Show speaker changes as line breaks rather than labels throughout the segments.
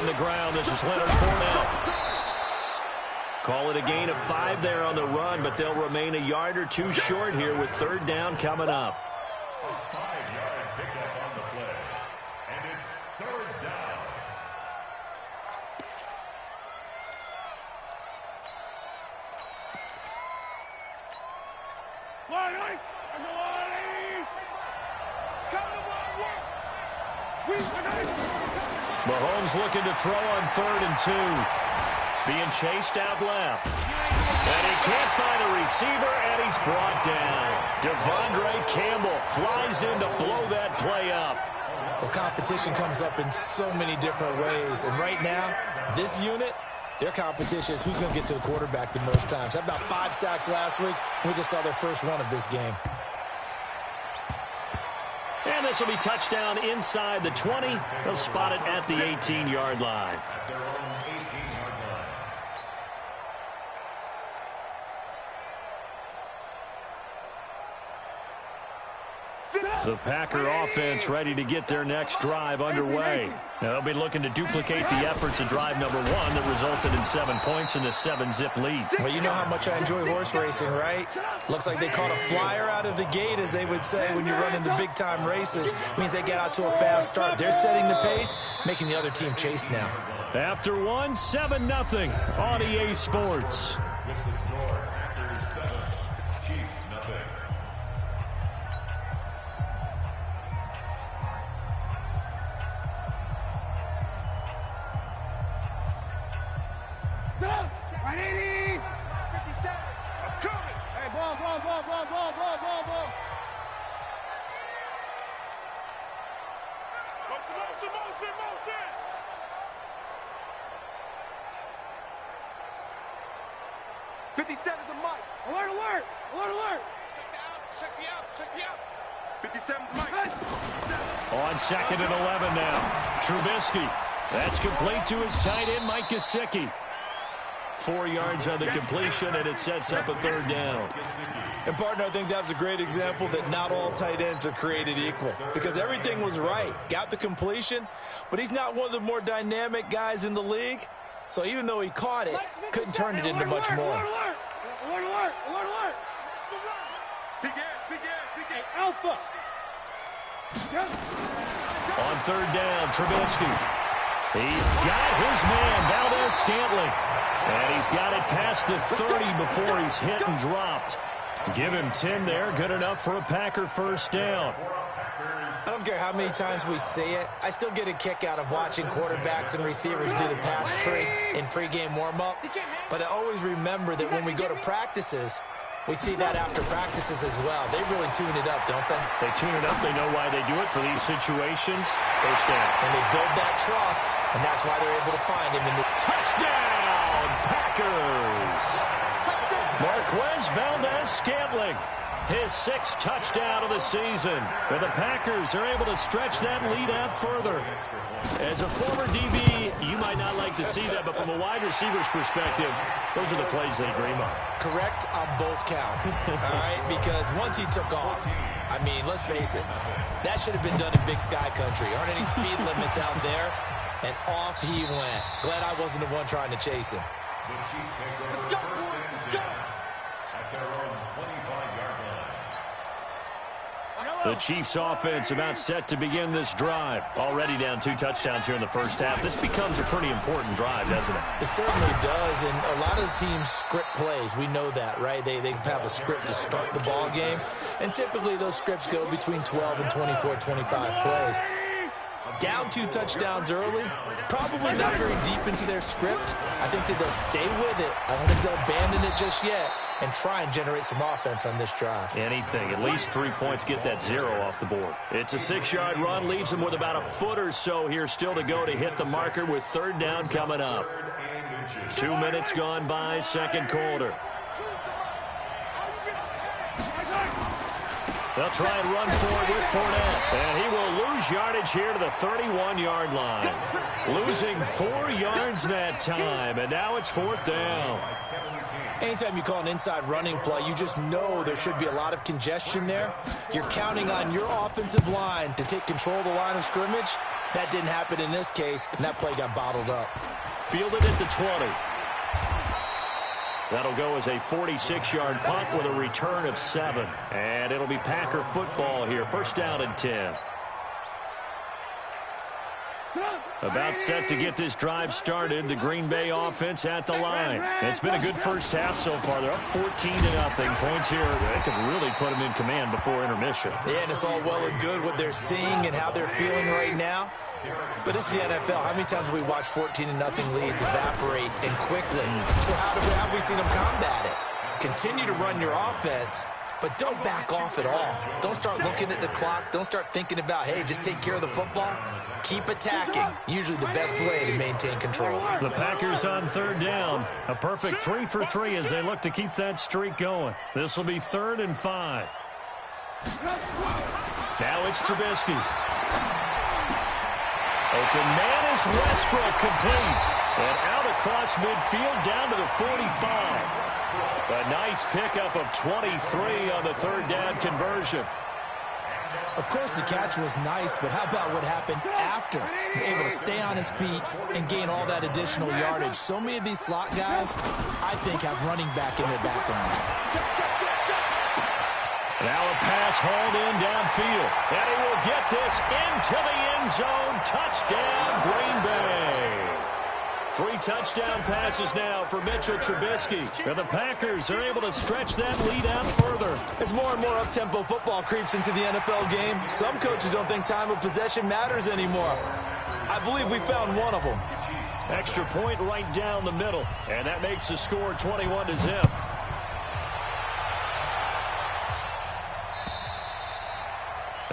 on the ground. This is Leonard Fournette. Call it a gain of 5 there on the run, but they'll remain a yard or two short here with third down coming up.
A 5-yard pickup on the play. And it's third down.
Mahomes looking to throw on 3rd and 2. Being chased out left. And he can't find a receiver, and he's brought down. Devondre Campbell flies in to blow that play up.
Well, competition comes up in so many different ways. And right now, this unit, their competition is who's going to get to the quarterback the most times. Had about 5 sacks last week. We just saw their first one of this game.
And this will be touchdown inside the 20. They'll spot it at the 18-yard line. The Packer offense ready to get their next drive underway. Now, they'll be looking to duplicate the efforts of drive number 1 that resulted in 7 points in the 7-zip lead.
Well, you know how much I enjoy horse racing, right? Looks like they caught a flyer out of the gate, as they would say when you're running the big-time races. Means they get out to a fast start. They're setting the pace, making the other team chase now.
After 1, 7-0 on EA Sports.
With the score, Packers 7, Chiefs nothing.
On 2nd and 11 now. Trubisky. That's complete to his tight end, Mike Gesicki. 4 yards on the completion, and it sets up a third down.
And, partner, I think that was a great example that not all tight ends are created equal, because everything was right. Got the completion, but he's not one of the more dynamic guys in the league. So even though he caught it, couldn't turn it into much more.
Alpha.
On 3rd down, Trubisky. He's got his man, Valdez-Scantling. And he's got it past the 30 before he's hit and dropped. Give him 10 there, good enough for a Packer first down.
I don't care how many times we see it. I still get a kick out of watching quarterbacks and receivers do the pass tree in pregame warm-up. But I always remember that when we go to practices, we see that after practices as well. They really tune it up, don't they?
They tune it up. They know why they do it for these situations. First down.
And they build that trust, and that's why they're able to find him in the
touchdown, Packers. Marquez Valdez-Scantling, his 6th touchdown of the season. And the Packers are able to stretch that lead out further. As a former DB, you might not like to see that, but from a wide receiver's perspective, those are the plays they dream of.
Correct on both counts, all right? Because once he took off, I mean, let's face it, that should have been done in Big Sky Country. Aren't any speed limits out there? And off he went. Glad I wasn't the one trying to chase him.
Let's go, let's go. At their own 25-yard line.
The Chiefs offense about set to begin this drive. Already down 2 touchdowns here in the first half. This becomes a pretty important drive, doesn't it?
It certainly does, and a lot of the teams script plays. We know that, right? They have a script to start the ball game, and typically those scripts go between 12 and 24, 25 plays. Down 2 touchdowns early, probably not very deep into their script. I think that they'll stay with it. I don't think they'll abandon it just yet and try and generate some offense on this drive.
Anything, at least 3 points, get that 0 off the board. It's a 6-yard run, leaves them with about a foot or so here still to go to hit the marker with 3rd down coming up. 2 minutes gone by, 2nd quarter. They'll try and run forward with Fournette, and he will lose lose yardage here to the 31-yard line. Losing 4 yards that time, and now it's 4th down.
Anytime you call an inside running play, you just know there should be a lot of congestion there. You're counting on your offensive line to take control of the line of scrimmage. That didn't happen in this case, and that play got bottled up.
Fielded at the 20. That'll go as a 46-yard punt with a return of 7. And it'll be Packer football here. 1st down and 10. About set to get this drive started. The Green Bay offense at the line. It's been a good first half so far. They're up 14-0. Points here. They could really put them in command before intermission.
Yeah, and it's all well and good what they're seeing and how they're feeling right now. But it's the NFL. How many times have we watched 14-0 leads evaporate and quickly? So how have we seen them combat it? Continue to run your offense, but don't back off at all. Don't start looking at the clock. Don't start thinking about, hey, just take care of the football. Keep attacking. Usually the best way to maintain control.
The Packers on 3rd down. A perfect 3 for 3 as they look to keep that streak going. This will be 3rd and 5. Now it's Trubisky. Open man is Westbrook, complete. And out across midfield down to the 45. A nice pickup of 23 on the 3rd down conversion.
Of course, the catch was nice, but how about what happened after? Able to stay on his feet and gain all that additional yardage. So many of these slot guys, I think, have running back in their background.
Now a pass hauled in downfield. And he will get this into the end zone. Touchdown, Green Bay. 3 touchdown passes now for Mitchell Trubisky. And the Packers are able to stretch that lead out further.
As more and more up-tempo football creeps into the NFL game, some coaches don't think time of possession matters anymore. I believe we found one of them.
Extra point right down the middle. And that makes the score 21-0.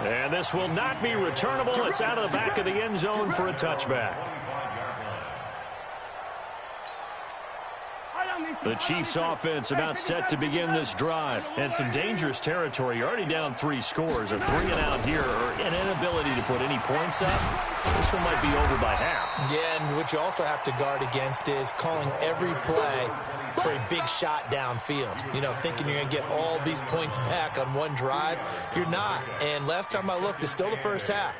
And this will not be returnable. It's out of the back of the end zone for a touchback. The Chiefs offense about set to begin this drive. And some dangerous territory. You're already down 3 scores. A 3-and-out here or an inability to put any points up. This one might be over by half.
Yeah, and what you also have to guard against is calling every play for a big shot downfield. You know, thinking you're going to get all these points back on one drive. You're not. And last time I looked, it's still the first half.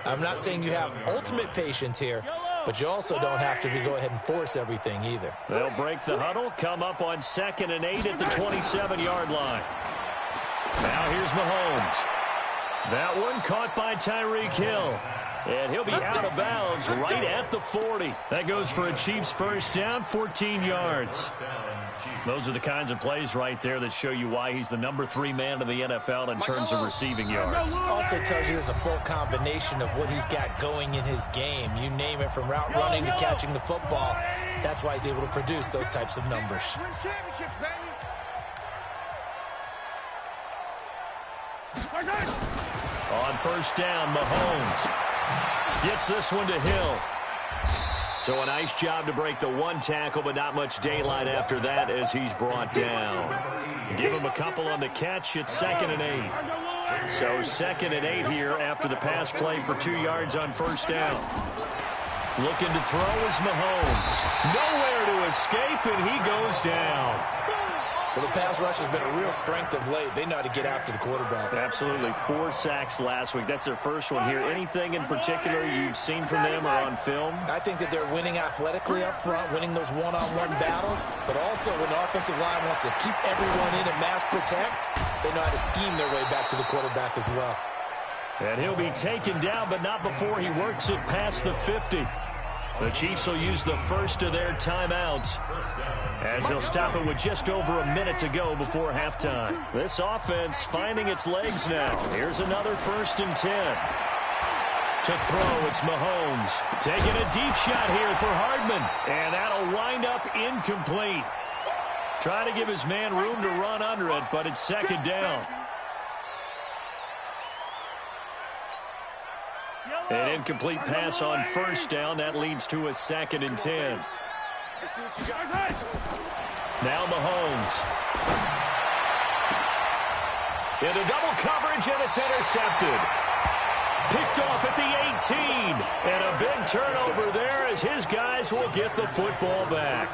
I'm not saying you have ultimate patience here, but you also don't have to go ahead and force everything either.
They'll break the huddle, come up on 2nd and 8 at the 27-yard line. Now here's Mahomes. That one caught by Tyreek Hill. And he'll be out of bounds right at the 40. That goes for a Chiefs first down, 14 yards. Those are the kinds of plays right there that show you why he's the number 3 man in the NFL in terms of receiving yards.
Also tells you there's a full combination of what he's got going in his game. You name it, from route running to catching the football. That's why he's able to produce those types of numbers.
On first down, Mahomes gets this one to Hill. So a nice job to break the 1 tackle, but not much daylight after that as he's brought down. Give him a couple on the catch. It's 2nd and 8. So 2nd and 8 here after the pass play for 2 yards on first down. Looking to throw is Mahomes. Nowhere to escape, and he goes down.
Well, the pass rush has been a real strength of late. They know how to get after the quarterback.
Absolutely. 4 sacks last week. That's their first one here. Anything in particular you've seen from them or on film?
I think that they're winning athletically up front, winning those one-on-one battles, but also when the offensive line wants to keep everyone in and mass protect, they know how to scheme their way back to the quarterback as well.
And he'll be taken down, but not before he works it past the 50. The Chiefs will use the first of their timeouts as they'll stop it with just over a minute to go before halftime. This offense finding its legs now. Here's another 1st and 10. To throw, it's Mahomes. Taking a deep shot here for Hardman. And that'll wind up incomplete. Try to give his man room to run under it, but it's 2nd down. An incomplete pass on first down. That leads to a 2nd and 10. Now Mahomes. Into double coverage, and it's intercepted. Picked picked off at the 18. And a big turnover there as his guys will get the football back.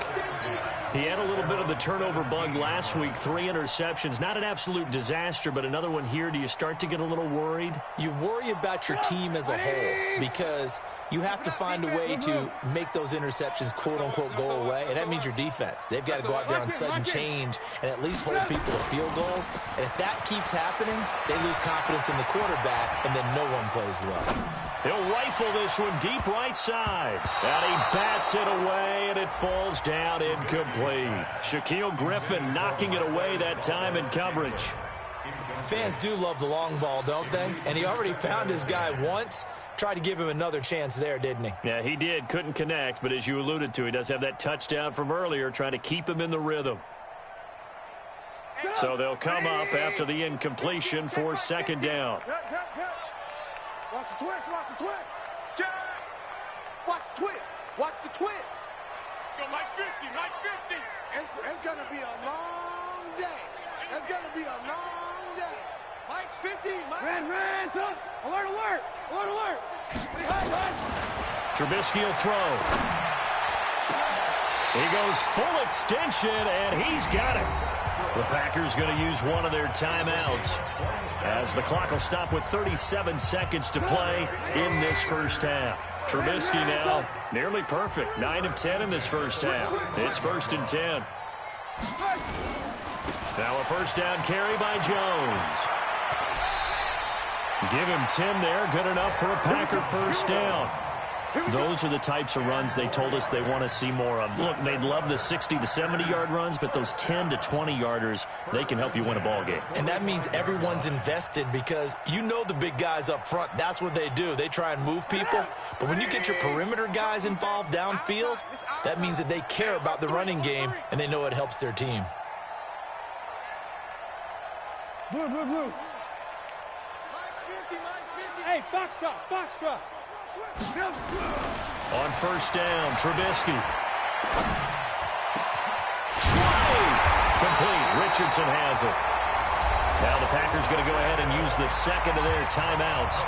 He had a little bit of the turnover bug last week, 3 interceptions. Not an absolute disaster, but another one here. Do you start to get a little worried?
You worry about your team as a whole because you have to find a way to make those interceptions, quote-unquote, go away, and that means your defense. They've got to go out there on sudden change and at least hold people to field goals. And if that keeps happening, they lose confidence in the quarterback, and then no one plays well.
He'll rifle this one deep right side. And he bats it away, and it falls down incomplete. Shaquille Griffin knocking it away that time in coverage.
Fans do love the long ball, don't they? And he already found his guy once. Tried to give him another chance there, didn't he?
Yeah, he did. Couldn't connect, but as you alluded to, he does have that touchdown from earlier, trying to keep him in the rhythm. So they'll come up after the incompletion for second down.
Watch the twist, watch the twist. Jack! Watch the twist, watch the twist. Go Mike 50, Mike 50. It's going to be a long day. It's going to be a long day. Mike's 50, Mike. Red, up. Alert, alert, alert, alert. Behind.
Trubisky will throw. He goes full extension, and he's got it. The Packers going to use one of their timeouts as the clock will stop with 37 seconds to play in this first half. Trubisky now nearly perfect. 9 of 10 in this first half. It's 1st and 10. Now a first down carry by Jones. Give him 10 there. Good enough for a Packer first down. Those are the types of runs they told us they want to see more of. Look, they'd love the 60 to 70-yard runs, but those 10 to 20-yarders, they can help you win a ball game.
And that means everyone's invested because you know the big guys up front, that's what they do. They try and move people. But when you get your perimeter guys involved downfield, that means that they care about the running game and they know it helps their team.
Blue. Mike's 50, Mike's 50. Hey, foxtrot.
On first down, Trubisky. Try! Complete. Richardson has it. Now the Packers going to go ahead and use the second of their timeouts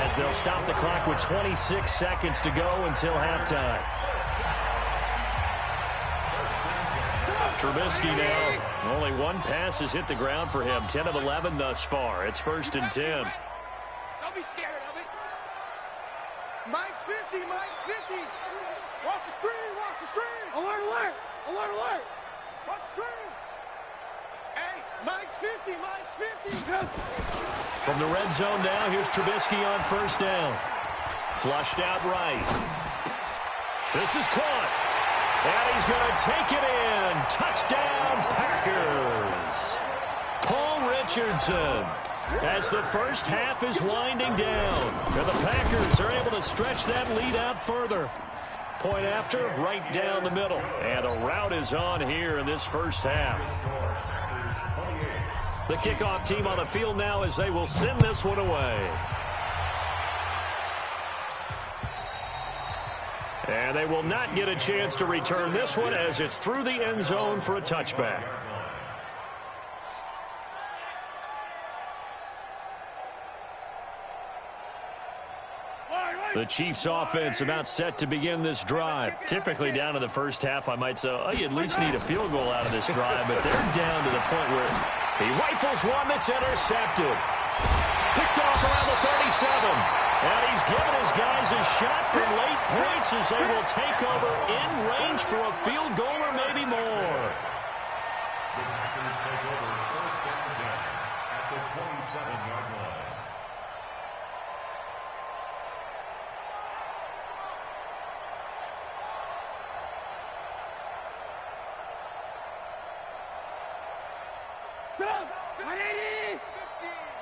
as they'll stop the clock with 26 seconds to go until halftime. Trubisky now, only one pass has hit the ground for him. 10 of 11 thus far. It's 1st and 10.
Don't be scared of it. Mike's 50, Mike's 50. Watch the screen. Alert. Watch the screen. Hey, Mike's 50, Mike's 50.
From the red zone now, here's Trubisky on first down. Flushed out right. This is caught. And he's going to take it in. Touchdown, Packers. Paul Richardson. As the first half is winding down, and the Packers are able to stretch that lead out further. Point after, right down the middle. And a rout is on here in this first half. The kickoff team on the field now as they will send this one away. And they will not get a chance to return this one as it's through the end zone for a touchback. The Chiefs offense about set to begin this drive. Typically down to the first half, I might say, oh, you at least need a field goal out of this drive, but they're down to the point where he rifles one that's intercepted. Picked off around the 37. And he's given his guys a shot from late points as they will take over in range for a field goal or maybe more.
The Packers take over 1st and 10 at the 27-yard line.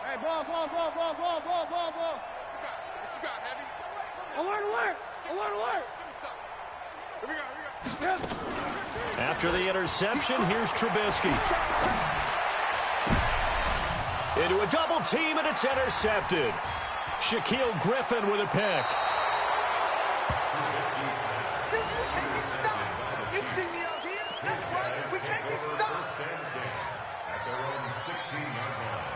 Hey, ball. What you got, Heavy? Alert. Give me something. Here we go.
After the interception, here's Trubisky. Into a double team, and it's intercepted. Shaquille Griffin with a pick.
It's in the out here. That's right. We can't get stopped.
At their own 16-yard line.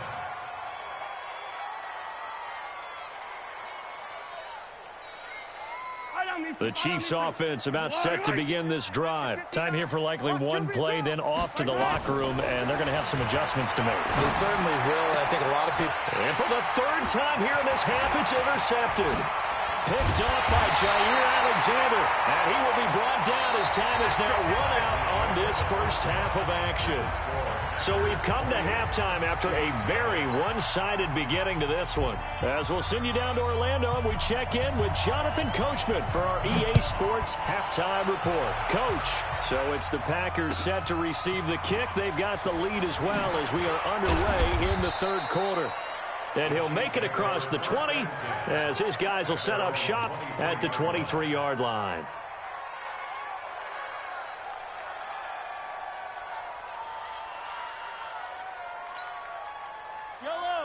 The Chiefs offense about set to begin this drive. Time here for likely one play, then off to the locker room, and they're going to have some adjustments to make.
They certainly will, and I think a lot of people...
And for the third time here in this half, it's intercepted. Picked up by Jair Alexander, and he will be brought down as time is now run out on this first half of action. So we've come to halftime after a very one-sided beginning to this one. As we'll send you down to Orlando, and we check in with Jonathan Coachman for our EA Sports Halftime Report. Coach, so it's the Packers set to receive the kick. They've got the lead as well as we are underway in the third quarter. And he'll make it across the 20 as his guys will set up shop at the 23-yard line.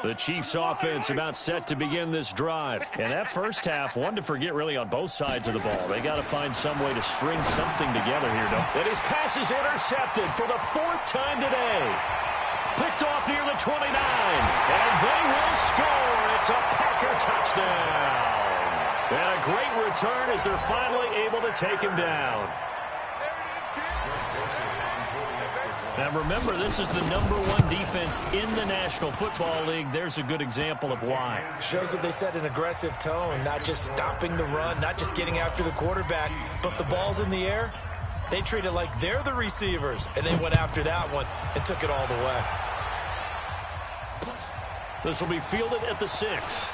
The Chiefs offense about set to begin this drive. And that first half, one to forget really on both sides of the ball. They got to find some way to string something together here, though. And his pass is intercepted for the fourth time today. Picked off near the 29. And they will score. It's a Packer touchdown. And a great return as they're finally able to take him down. Now remember, this is the #1 defense in the National Football League. There's a good example of why.
Shows that they set an aggressive tone, not just stopping the run, not just getting after the quarterback, but the ball's in the air. They treat it like they're the receivers, and they went after that one and took it all the way.
This will be fielded at the 6.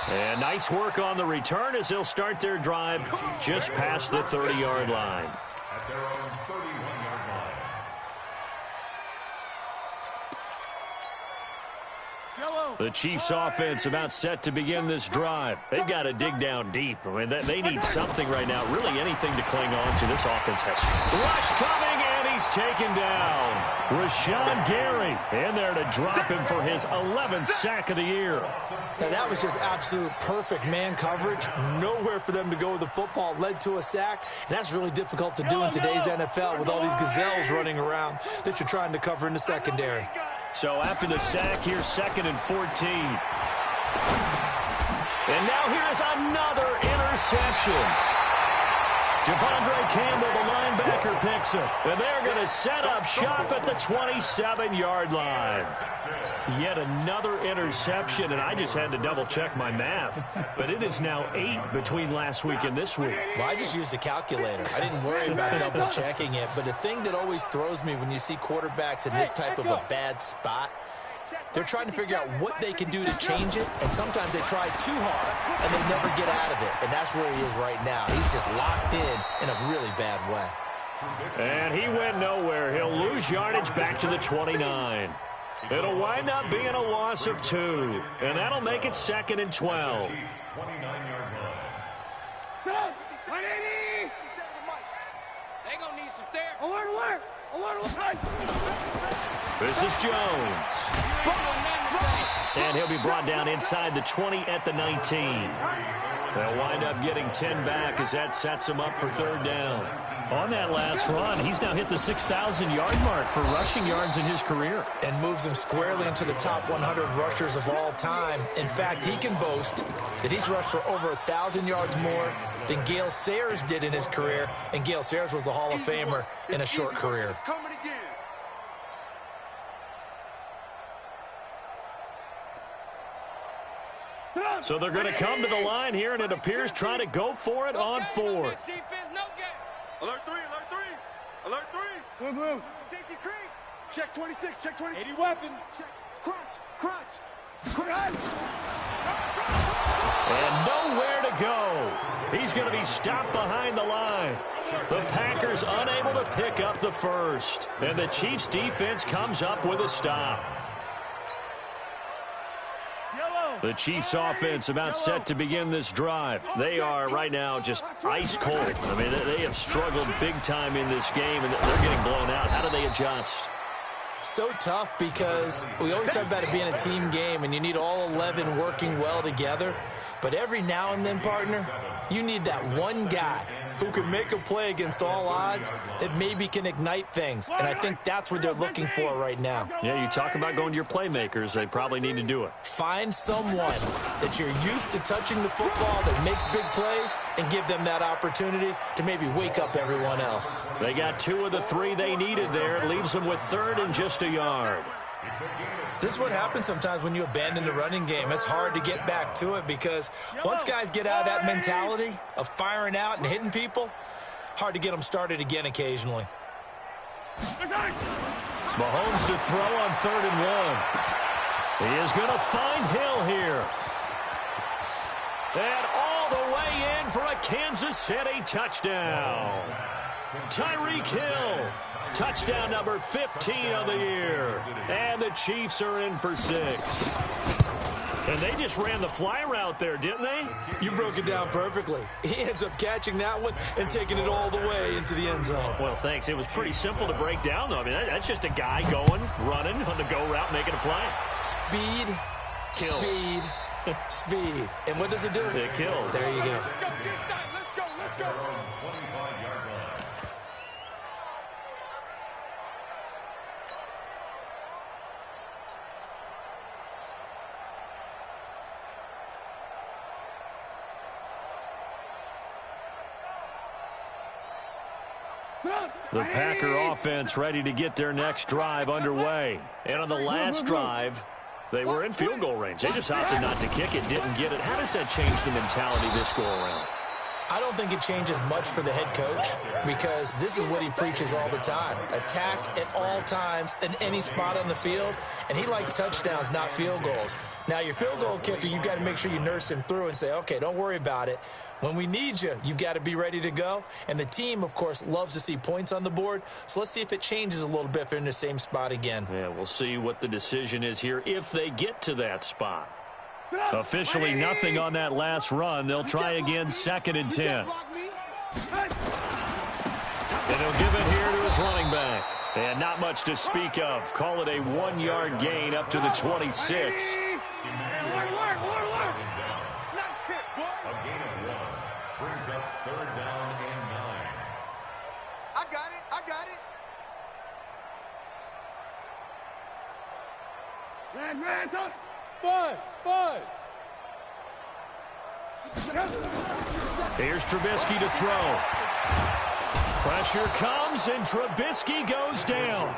And nice work on the return as they'll start their drive just past the 30-yard line.
At their own 31-yard line.
The Chiefs offense about set to begin this drive. They've got to dig down deep. I mean, they need something right now, really anything to cling on to. This offense has rush coming, and he's taken down. Rashawn Gary in there to drop him for his 11th sack of the year.
Now, that was just absolute perfect man coverage. Nowhere for them to go with the football. Led to a sack. And that's really difficult to do in today's NFL with all these gazelles running around that you're trying to cover in the secondary.
So after the sack, here's 2nd and 14. And now here's another interception. Devondre Campbell, the linebacker, picks it. And they're going to set up shop at the 27-yard line. Yet another interception, and I just had to double-check my math. But it is now 8 between last week and this week.
Well, I just used a calculator. I didn't worry about double-checking it. But the thing that always throws me when you see quarterbacks in this type of a bad spot, they're trying to figure out what they can do to change it, and sometimes they try too hard, and they never get out of it. And that's where he is right now. He's just locked in a really bad way.
And he went nowhere. He'll lose yardage back to the 29. It'll wind up being a loss of 2, and that'll make it 2nd and 12.
29-yard line.
180! They gonna need some therapy. Alert!
This is Jones. And he'll be brought down inside the 20 at the 19. They'll wind up getting 10 back as that sets him up for 3rd down. On that last run, he's now hit the 6,000-yard mark for rushing yards in his career.
And moves him squarely into the top 100 rushers of all time. In fact, he can boast that he's rushed for over 1,000 yards more than Gale Sayers did in his career. And Gale Sayers was a Hall of Famer in a short career.
So they're going to come to the line here, and it appears trying to go for it on 4th.
Alert 3! Alert 3! Move. Safety creep. Check 26. Check 20. 80 weapon. Check. Crunch.
And nowhere to go. He's going to be stopped behind the line. The Packers unable to pick up the first. And the Chiefs defense comes up with a stop. The Chiefs offense about set to begin this drive. They are right now just ice cold. I mean, they have struggled big time in this game, and they're getting blown out. How do they adjust?
So tough because we always talk about it being a team game, and you need all 11 working well together. But every now and then, partner, you need that one guy who can make a play against all odds that maybe can ignite things. And I think that's what they're looking for right now.
Yeah, you talk about going to your playmakers. They probably need to do it.
Find someone that you're used to touching the football that makes big plays and give them that opportunity to maybe wake up everyone else.
They got 2 of the 3 they needed there. It leaves them with 3rd and just a yard.
This is what happens sometimes when you abandon the running game. It's hard to get back to it because once guys get out of that mentality of firing out and hitting people, hard to get them started again occasionally.
Mahomes to throw on 3rd and 1. He is going to find Hill here. And all the way in for a Kansas City touchdown. Tyreek Hill. Touchdown number 15 of the year. And the Chiefs are in for 6. And they just ran the fly route there, didn't they?
You broke it down perfectly. He ends up catching that one and taking it all the way into the end zone.
Well, thanks. It was pretty simple to break down, though. I mean, that's just a guy going, running on the go route, making a play.
Speed,
kills.
Speed, speed. And what does it do?
It kills.
There you go.
Let's go.
The Packer offense ready to get their next drive underway. And on the last drive, they were in field goal range. They just opted not to kick it, didn't get it. How does that change the mentality this go-around?
I don't think it changes much for the head coach because this is what he preaches all the time. Attack at all times in any spot on the field, and he likes touchdowns, not field goals. Now, your field goal kicker, you've got to make sure you nurse him through and say, okay, don't worry about it. When we need you, you've got to be ready to go. And the team, of course, loves to see points on the board. So let's see if it changes a little bit if they're in the same spot again.
Yeah, we'll see what the decision is here if they get to that spot. Officially nothing on that last run. They'll try again, 2nd and 10. And he'll give it here to his running back. And not much to speak of. Call it a 1-yard gain up to the 26.
Brings up 3rd down and 9.
I got it. Ran, Spuds.
Here's Trubisky to throw. Pressure comes, and Trubisky goes down.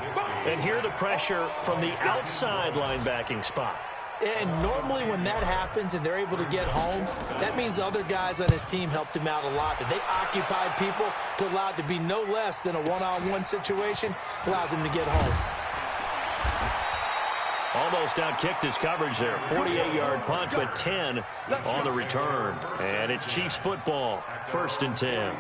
And here the pressure from the outside linebacking spot.
And normally when that happens and they're able to get home, that means the other guys on his team helped him out a lot. That they occupied people to allow it to be no less than a one-on-one situation, allows him to get home.
Almost outkicked his coverage there. 48-yard punt, but 10 on the return. And it's Chiefs football, 1st and 10.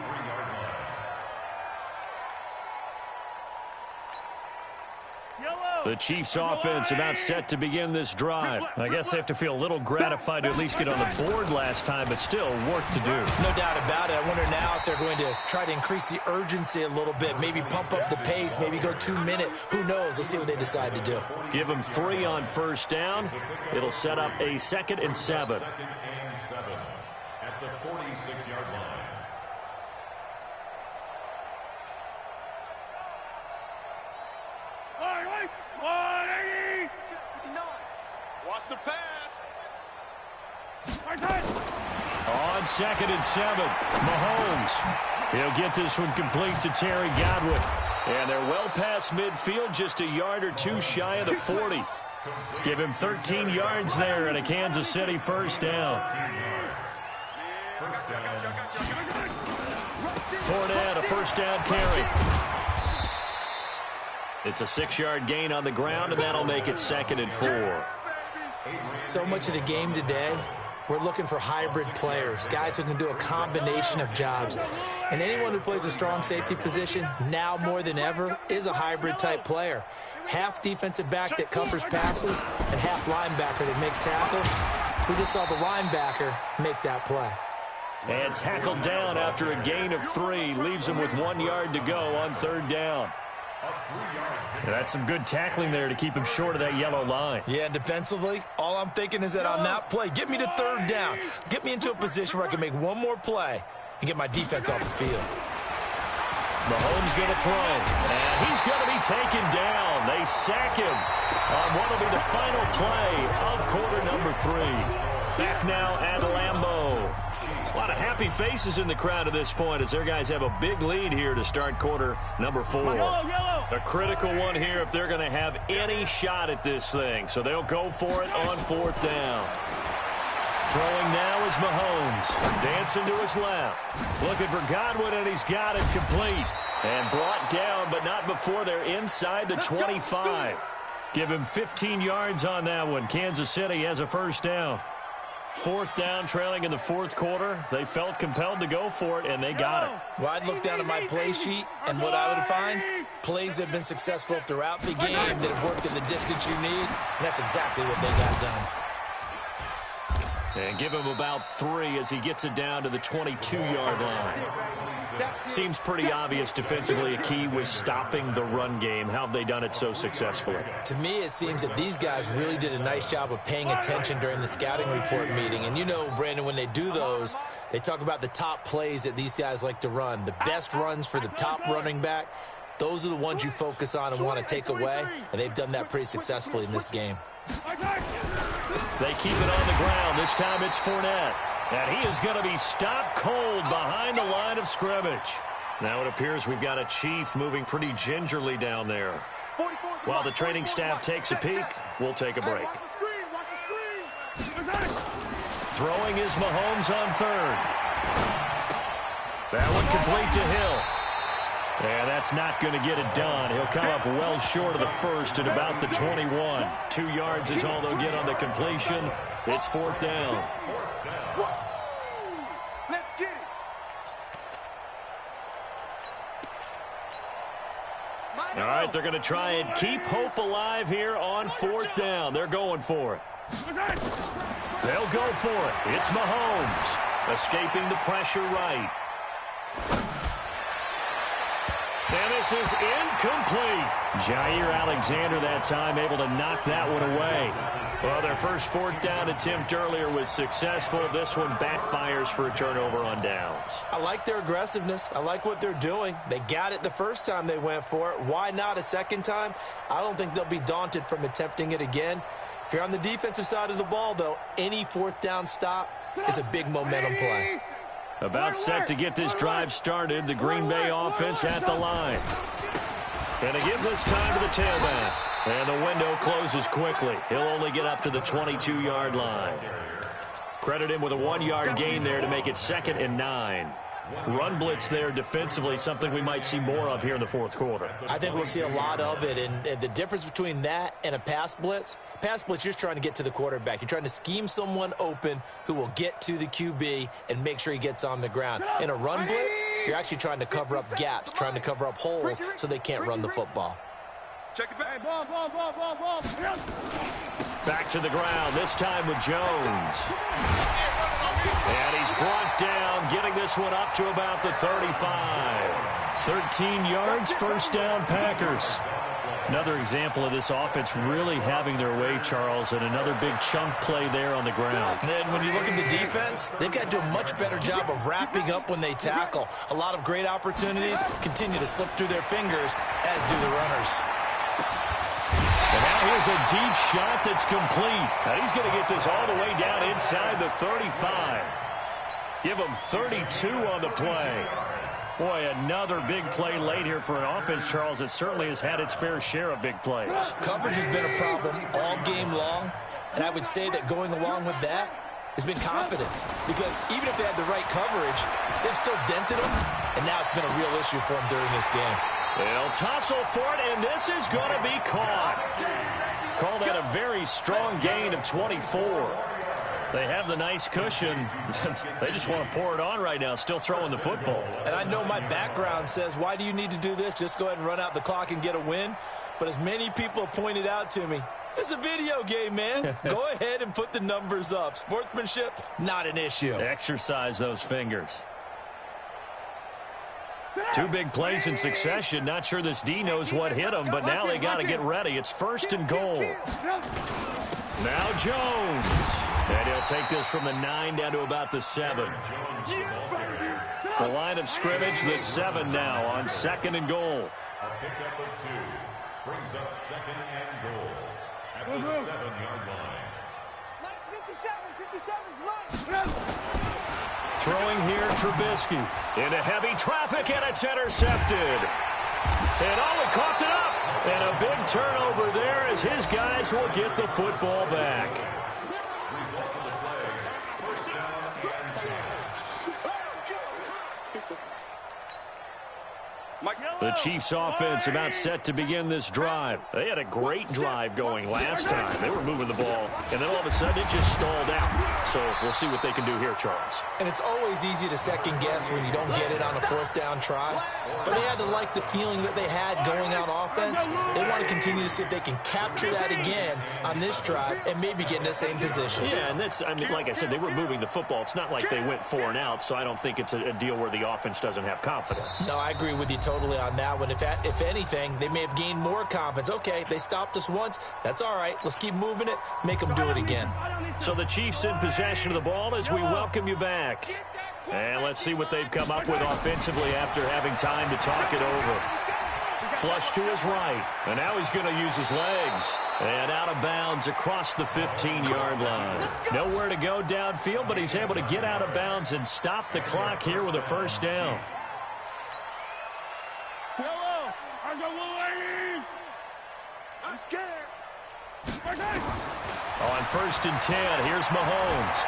The Chiefs offense about set to begin this drive. I guess they have to feel a little gratified to at least get on the board last time, but still work to do.
No doubt about it. I wonder now if they're going to try to increase the urgency a little bit, maybe pump up the pace, maybe go 2-minute. Who knows? Let's see what they decide to do.
Give them 3 on 1st down. It'll set up a 2nd and 7.
2nd and 7 at the 46-yard line.
Watch the pass.
On 2nd and 7, Mahomes. He'll get this one complete to Terry Godwin. And they're well past midfield, just a yard or 2 shy of the 40. Give him 13 yards there and a Kansas City 1st down. Fournette, a 1st down carry. It's a 6-yard gain on the ground, and that'll make it 2nd and 4.
So much of the game today, we're looking for hybrid players, guys who can do a combination of jobs. And anyone who plays a strong safety position, now more than ever, is a hybrid-type player. Half defensive back that covers passes and half linebacker that makes tackles. We just saw the linebacker make that play.
And tackled down after a gain of 3. Leaves him with 1 yard to go on 3rd down. That's some good tackling there to keep him short of that yellow line.
Yeah, and defensively, all I'm thinking is that on that play, get me to 3rd down. Get me into a position where I can make one more play and get my defense off the field.
Mahomes going to throw, and he's going to be taken down. They sack him on what will be the final play of quarter number 3. Back now at Lambeau. A lot of happy faces in the crowd at this point as their guys have a big lead here to start quarter number 4. A critical one here if they're going to have any shot at this thing. So they'll go for it on 4th down. Throwing now is Mahomes. Dancing to his left. Looking for Godwin, and he's got it complete. And brought down, but not before they're inside the 25. Give him 15 yards on that one. Kansas City has a first down. 4th down, trailing in the 4th quarter. They felt compelled to go for it, and they got it.
Well, I'd look down at my play sheet, and what I would find, plays that have been successful throughout the game that have worked at the distance you need, and that's exactly what they got done.
And give him about 3 as he gets it down to the 22-yard line. Seems pretty obvious defensively a key was stopping the run game. How have they done it so successfully?
To me, it seems that these guys really did a nice job of paying attention during the scouting report meeting. And you know, Brandon, when they do those, they talk about the top plays that these guys like to run. The best runs for the top running back, those are the ones you focus on and want to take away. And they've done that pretty successfully in this game.
They keep it on the ground. This time it's Fournette. And he is going to be stopped cold behind the line of scrimmage. Now it appears we've got a Chief moving pretty gingerly down there. While the training staff takes a peek, we'll take a break. Throwing is Mahomes on 3rd. That one complete to Hill. And that's not going to get it done. He'll come up well short of the first at about the 21. 2 yards is all they'll get on the completion. It's 4th down.
Let's get it.
All right, they're going to try and keep hope alive here on 4th down. They're going for it. They'll go for it. It's Mahomes escaping the pressure right. And this is incomplete. Jair Alexander that time able to knock that one away. Well, their first 4th down attempt earlier was successful. This one backfires for a turnover on downs.
I like their aggressiveness. I like what they're doing. They got it the first time they went for it. Why not a second time? I don't think they'll be daunted from attempting it again. If you're on the defensive side of the ball, though, any 4th down stop is a big momentum play.
About set to get this drive started, the Green Bay offense at the line. And to give this time to the tailback. And the window closes quickly. He'll only get up to the 22-yard line. Credit him with a 1-yard gain there to make it 2nd and 9. Run blitz there defensively, something we might see more of here in the 4th quarter.
I think we'll see a lot of it, and the difference between that and a pass blitz, you're just trying to get to the quarterback. You're trying to scheme someone open who will get to the QB and make sure he gets on the ground. In a run blitz, you're actually trying to cover up gaps, trying to cover up holes so they can't run the football.
Check it back.
Back to the ground, this time with Jones. And he's brought down, getting this one up to about the 35. 13 yards, first down, Packers. Another example of this offense really having their way, Charles, and another big chunk play there on the ground.
And then when you look at the defense, they've got to do a much better job of wrapping up when they tackle. A lot of great opportunities continue to slip through their fingers, as do the runners.
And now here's a deep shot that's complete. Now he's going to get this all the way down inside the 35. Give him 32 on the play. Boy, another big play late here for an offense, Charles, that certainly has had its fair share of big plays.
Coverage has been a problem all game long, and I would say that going along with that has been confidence. Because even if they had the right coverage, they've still dented them, and now it's been a real issue for them during this game.
They'll tussle for it, and this is going to be caught. Call that a very strong gain of 24. They have the nice cushion. They just want to pour it on right now, still throwing the football.
And I know my background says, why do you need to do this? Just go ahead and run out the clock and get a win. But as many people have pointed out to me, this is a video game, man. Go ahead and put the numbers up. Sportsmanship, not an issue.
Exercise those fingers. Two big plays in succession. Not sure this D knows what hit him, but now they got to get ready. It's 1st and goal. Now Jones. And he'll take this from the 9 down to about the 7. The line of scrimmage, the 7 now on 2nd and goal.
A pickup of 2 brings up 2nd and goal at the 7-yard line.
Minus 57, 57's mine.
Throwing here, Trubisky into heavy traffic, and it's intercepted. And Ollie coughed it up. And a big turnover there as his guys will get the football back.
Result of the play, first down and 10.
The Chiefs offense about set to begin this drive. They had a great drive going last time. They were moving the ball, and then all of a sudden it just stalled out. So we'll see what they can do here, Charles.
And it's always easy to second guess when you don't get it on a 4th down try. But they had to like the feeling that they had going out offense. They want to continue to see if they can capture that again on this drive and maybe get in the same position.
Yeah, and that's, I mean, like I said, they were moving the football. It's not like they went 4 and out, so I don't think it's a deal where the offense doesn't have confidence.
No, I agree with you totally on that one. If anything, they may have gained more confidence. Okay, they stopped us once. That's all right. Let's keep moving it. Make them do it again.
So the Chiefs in possession of the ball as we welcome you back. And let's see what they've come up with offensively after having time to talk it over. Flush to his right. And now he's going to use his legs. And out of bounds across the 15-yard line. Nowhere to go downfield, but he's able to get out of bounds and stop the clock here with a first down.
I'm scared.
On 1st and 10, here's Mahomes.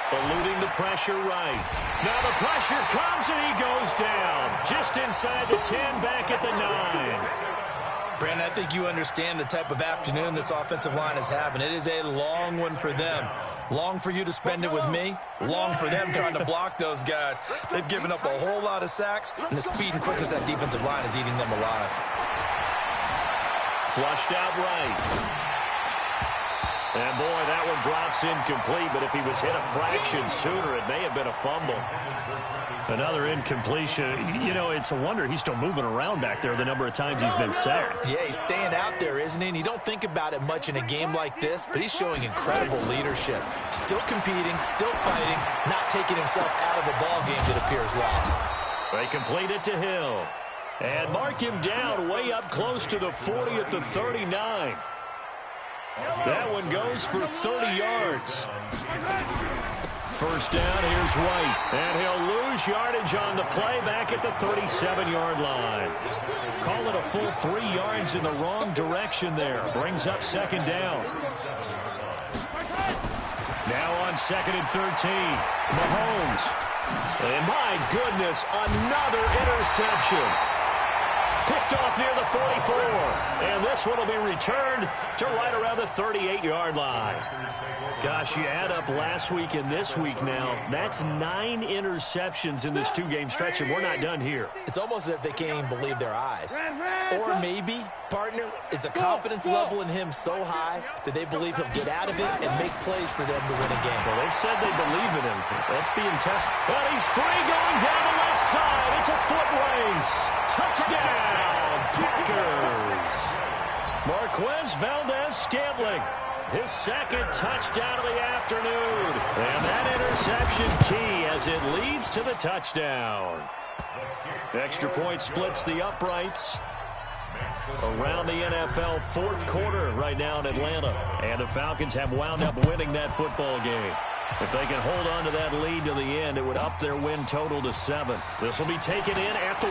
Eluding the pressure right. Now the pressure comes and he goes down. Just inside the 10, back at the 9.
Brandon, I think you understand the type of afternoon this offensive line is having. It is a long one for them. Long for you to spend it with me. Long for them trying to block those guys. They've given up a whole lot of sacks, and the speed and quickness of that defensive line is eating them alive.
Flushed out right. And, boy, that one drops incomplete, but if he was hit a fraction sooner, it may have been a fumble. Another incompletion. You know, it's a wonder he's still moving around back there the number of times he's been sacked.
Yeah, he's staying out there, isn't he? And you don't think about it much in a game like this, but he's showing incredible leadership. Still competing, still fighting, not taking himself out of a ball game that appears lost.
They complete it to Hill. And mark him down way up close to the 40 at the 39. That one goes for 30 yards. First down, here's White. And he'll lose yardage on the play back at the 37-yard line. Call it a full 3 yards in the wrong direction there. Brings up 2nd down. Now on 2nd and 13, Mahomes. And my goodness, another interception. Picked off near the 44. And this one will be returned to right around the 38-yard line. Gosh, you add up last week and this week now, that's 9 interceptions in this 2-game stretch, and we're not done here.
It's almost as if they can't even believe their eyes. Or maybe, partner, is the confidence level in him so high that they believe he'll get out of it and make plays for them to win a game.
Well, they've said they believe in him. That's being tested. Well, he's free going down the left side. It's a foot race. Touchdown, Packers. Marquez Valdez-Scantling. His 2nd touchdown of the afternoon. And that interception key as it leads to the touchdown. Extra point splits the uprights around the NFL 4th quarter right now in Atlanta. And the Falcons have wound up winning that football game. If they can hold on to that lead to the end, it would up their win total to 7. This will be taken in at the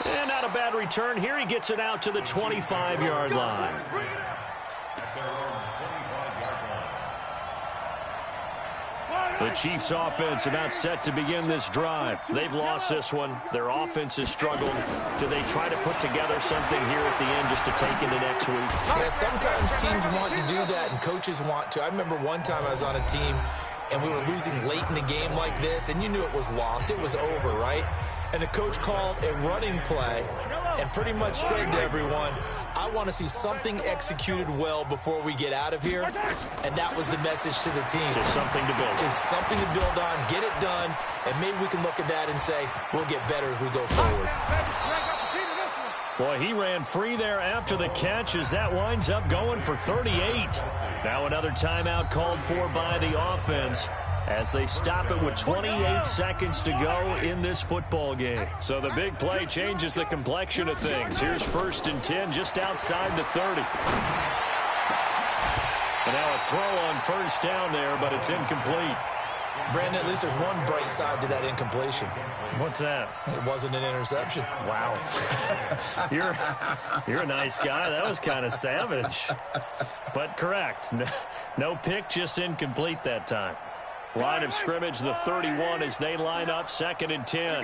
1. And not a bad return here. He gets it out to the 25-yard line. The Chiefs offense about set to begin this drive. They've lost this one. Their offense has struggled. Do they try to put together something here at the end just to take into next week?
Yeah, sometimes teams want to do that and coaches want to. I remember one time I was on a team and we were losing late in the game like this, and you knew it was lost. It was over, right? And the coach called a running play and pretty much said to everyone, I want to see something executed well before we get out of here. And that was the message to the team.
Just something to build.
Just something to build on, get it done, and maybe we can look at that and say, we'll get better as we go forward.
Boy, he ran free there after the catch as that winds up going for 38. Now another timeout called for by the offense as they stop it with 28 seconds to go in this football game. So the big play changes the complexion of things. Here's 1st and 10 just outside the 30. And now a throw on 1st down there, but it's incomplete.
Brandon, at least there's one bright side to that incompletion.
What's that?
It wasn't an interception.
Wow. You're a nice guy. That was kind of savage. But correct. No pick, just incomplete that time. Line of scrimmage, the 31 as they line up 2nd and 10.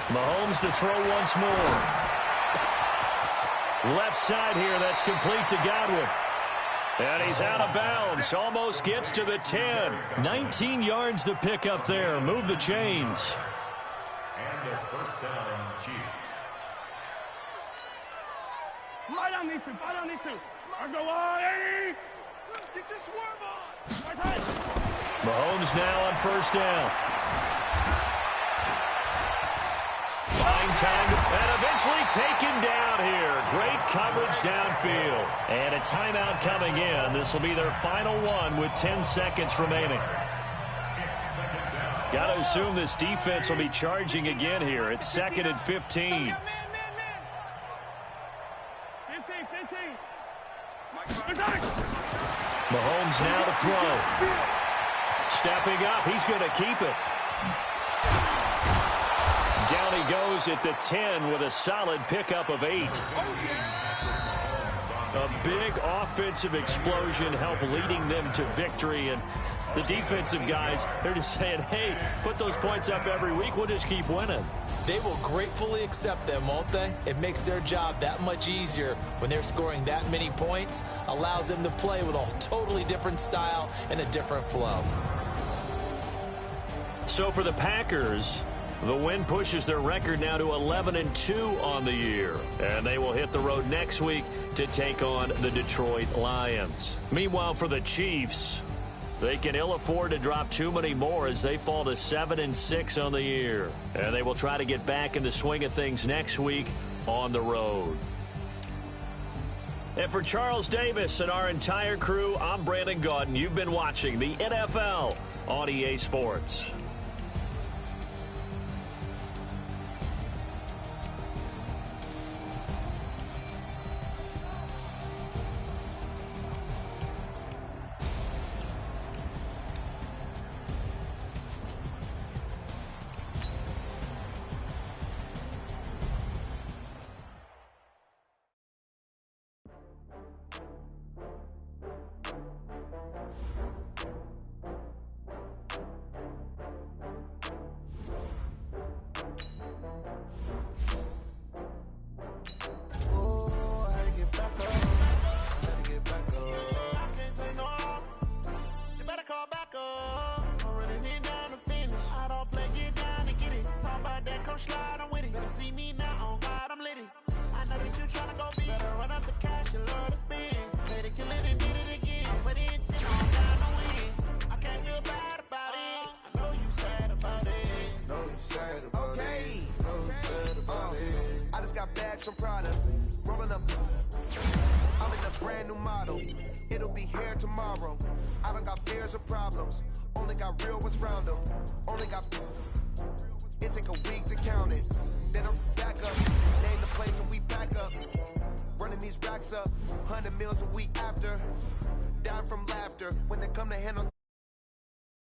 Mahomes to throw once more. Left side here, that's complete to Godwin. And he's out of bounds, almost gets to the 10. 19 yards to pick up there. Move the chains.
And a 1st down, Chiefs.
Light on these two. Light on these two. Let's go on, Eddie. Get your swerve on.
Mahomes now on 1st down. Fine time, and eventually taken down here. Great coverage downfield. And a timeout coming in. This will be their final one with 10 seconds remaining. Got to assume this defense will be charging again here. It's 2nd and 15.
15.
Mahomes now to throw. Stepping up, he's going to keep it. Down he goes at the 10 with a solid pickup of 8. A big offensive explosion helped leading them to victory. And the defensive guys, they're just saying, hey, put those points up every week. We'll just keep winning.
They will gratefully accept them, won't they? It makes their job that much easier when they're scoring that many points. Allows them to play with a totally different style and a different flow.
So for the Packers, the win pushes their record now to 11-2 on the year. And they will hit the road next week to take on the Detroit Lions. Meanwhile, for the Chiefs, they can ill afford to drop too many more as they fall to 7-6 on the year. And they will try to get back in the swing of things next week on the road. And for Charles Davis and our entire crew, I'm Brandon Gaudin. You've been watching the NFL on EA Sports.
I just got bags from Prada, rolling up. I'm in a brand new model. It'll be here tomorrow. I don't got fears or problems. Only got real ones round them. Only got. It take a week to count it. Then I'm back up. Name the place and we back up. Running these racks up. 100 meals a week after. Down from laughter when they come to handle.